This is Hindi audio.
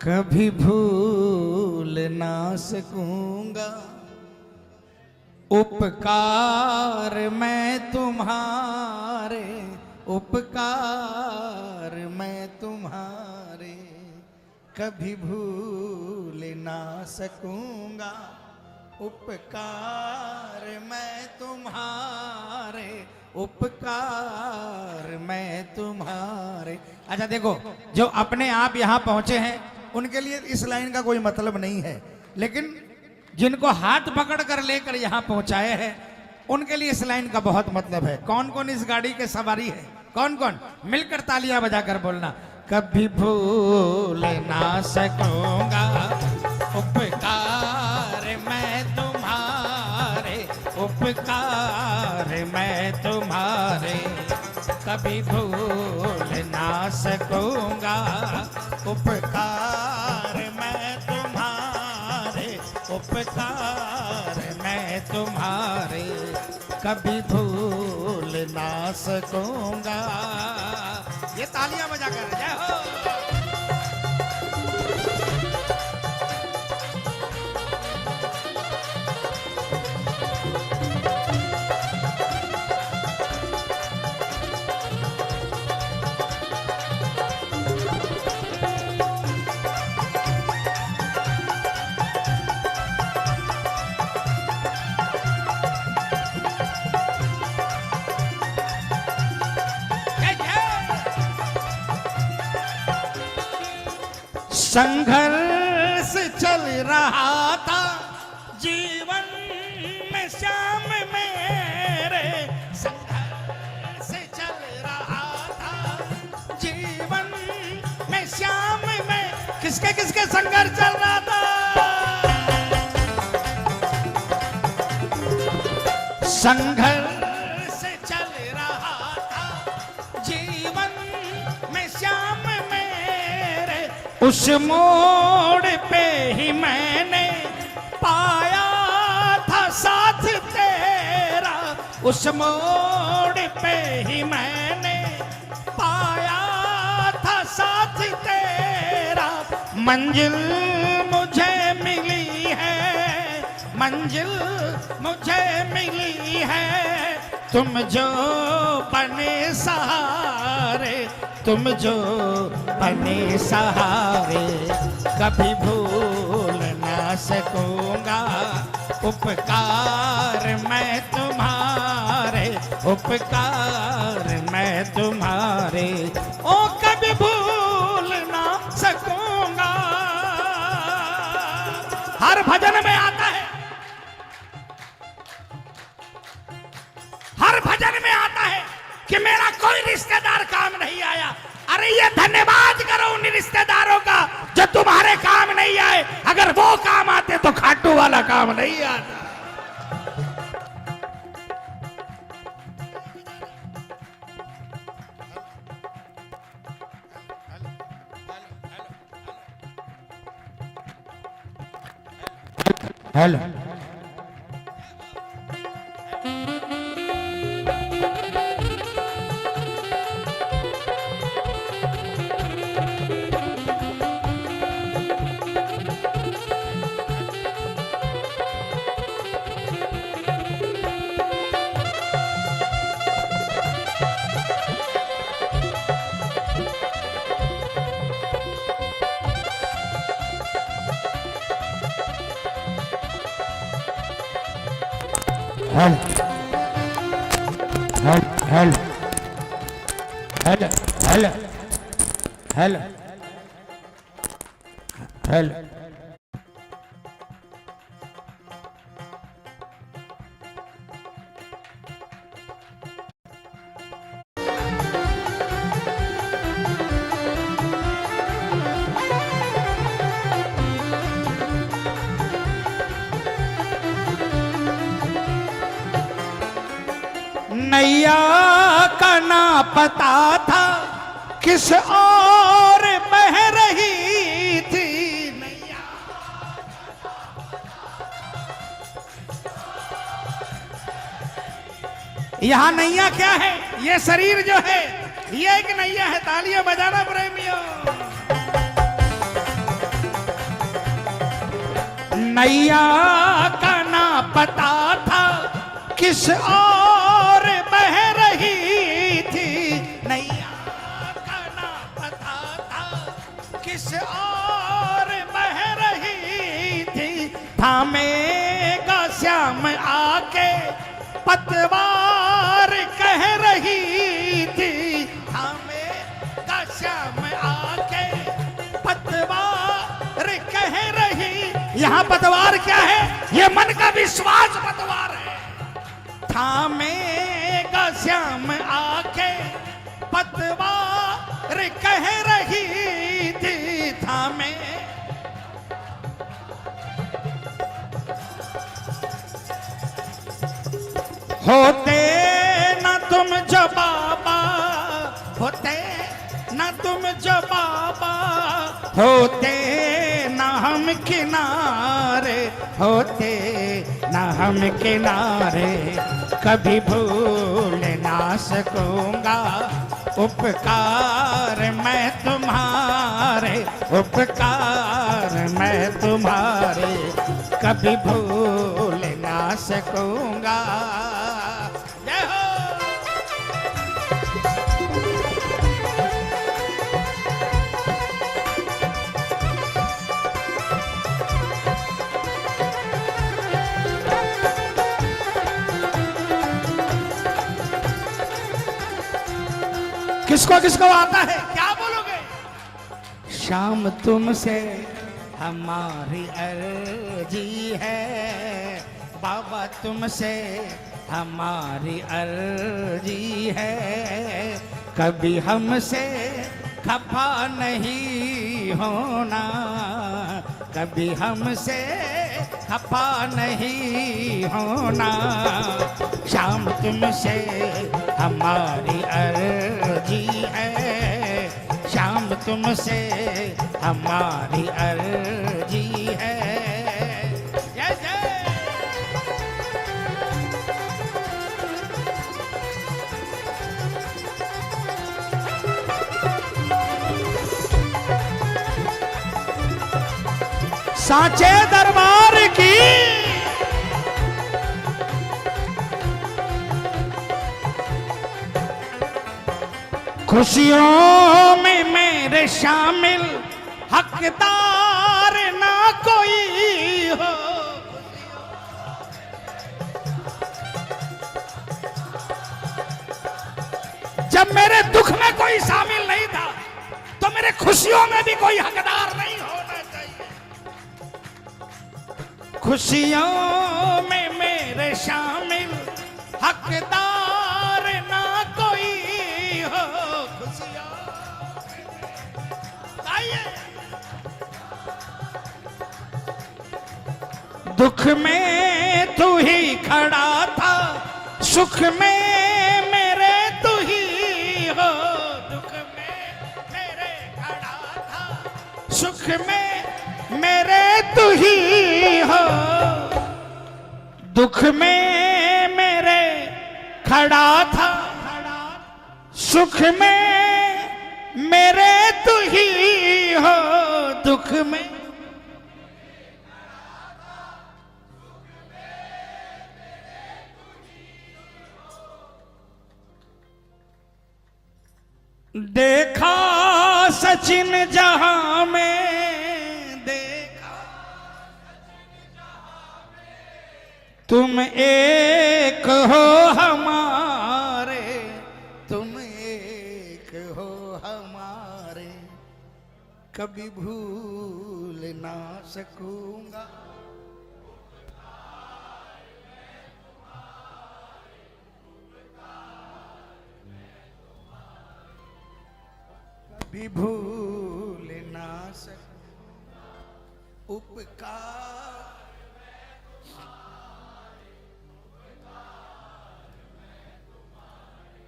कभी भूल ना सकूंगा उपकार मैं तुम्हारे, उपकार मैं तुम्हारे कभी भूल ना सकूंगा, उपकार मैं तुम्हारे, उपकार मैं तुम्हारे। अच्छा देखो, जो अपने आप यहाँ पहुंचे हैं उनके लिए इस लाइन का कोई मतलब नहीं है, लेकिन जिनको हाथ पकड़ कर लेकर यहाँ पहुंचाए हैं उनके लिए इस लाइन का बहुत मतलब है। कौन कौन इस गाड़ी के सवारी है, कौन कौन, मिलकर तालियां बजाकर बोलना। कभी भूल ना सकूंगा उपकार मैं तुम्हारे, उपकार मैं तुम्हारे कभी भूल ना सकूंगा, उपकार मैं तुम्हारे, उपकार मैं तुम्हारे कभी भूल ना सकूंगा। ये तालियां बजा कर जय हो। संघर्ष चल रहा था जीवन में श्याम मेरे, संघर्ष चल रहा था जीवन में श्याम में। किसके किसके संघर्ष चल रहा था? संघर्ष चल रहा था जीवन में श्याम मेरे, उस मोड़ पे ही मैंने पाया था साथ तेरा, उस मोड़ पे ही मैंने पाया था साथ तेरा। मंजिल मुझे मिली है, मंजिल मुझे मिली है, तुम जो बने सहारे, तुम जो बने सहारे कभी भूल ना सकूंगा, उपकार मैं तुम्हारे, उपकार मैं तुम्हारे ओ कभी भूल ना सकूंगा। हर भजन में आता है, हर भजन में आता है कि मेरा कोई रिश्तेदार काम नहीं आया। अरे ये धन्यवाद करो उन रिश्तेदारों का जो तुम्हारे काम नहीं आए, अगर वो काम आते तो खाटू वाला काम नहीं आता। Hello hello hello hello hello hello hello. नैया का ना पता था किस और बह रही थी नैया, यहाँ नैया क्या है? ये शरीर जो है ये एक नैया है। तालियां बजाना प्रेमियों। नैया का ना पता था किस और बह रही थी, नैया का ना पता था किस और बह रही थी। थामेगा श्याम आके पतवार कह रही थी, थामेगा श्याम आके पतवार कह रही। यहां पतवार क्या है? ये मन का विश्वास पतवार है। थामेगा श्याम आके पतवार कह रही थी, थामे। होते न तुम जो बाबा, होते न तुम जो बाबा, होते न हम किनारे, होते न हम किनारे, कभी भूल ना सकूंगा उपकार मैं तुम्हारे, उपकार मैं तुम्हारे, कभी भूल ना सकूंगा। जय हो। किसको किसको आता है? क्या बोलोगे? शाम तुमसे हमारी अर्जी है, बाबा तुमसे हमारी अर्जी है, कभी हमसे खफा नहीं होना, कभी हमसे खफा नहीं होना। शाम तुमसे हमारी अर्जी है, शाम तुमसे हमारी अर्जी है। जय जय। साचे दरबार की खुशियों में मेरे शामिल हकदार ना कोई हो, जब मेरे दुख में कोई शामिल नहीं था तो मेरे खुशियों में भी कोई हकदार नहीं होना चाहिए। खुशियों में मेरे शामिल हकदार ना कोई हो, खुशियों आइए। दुख में तू ही खड़ा था, सुख में मेरे तू ही हो, दुख में मेरे खड़ा था, सुख में मेरे तू ही हो, दुख में मेरे खड़ा था, सुख में मेरे तू ही हो, दुख में देखा सचिन जहां में, देखा तुम एक हो हमारे, तुम एक हो हमारे, कभी भूल ना सकूंगा। भी भूल ना सकूं उपकार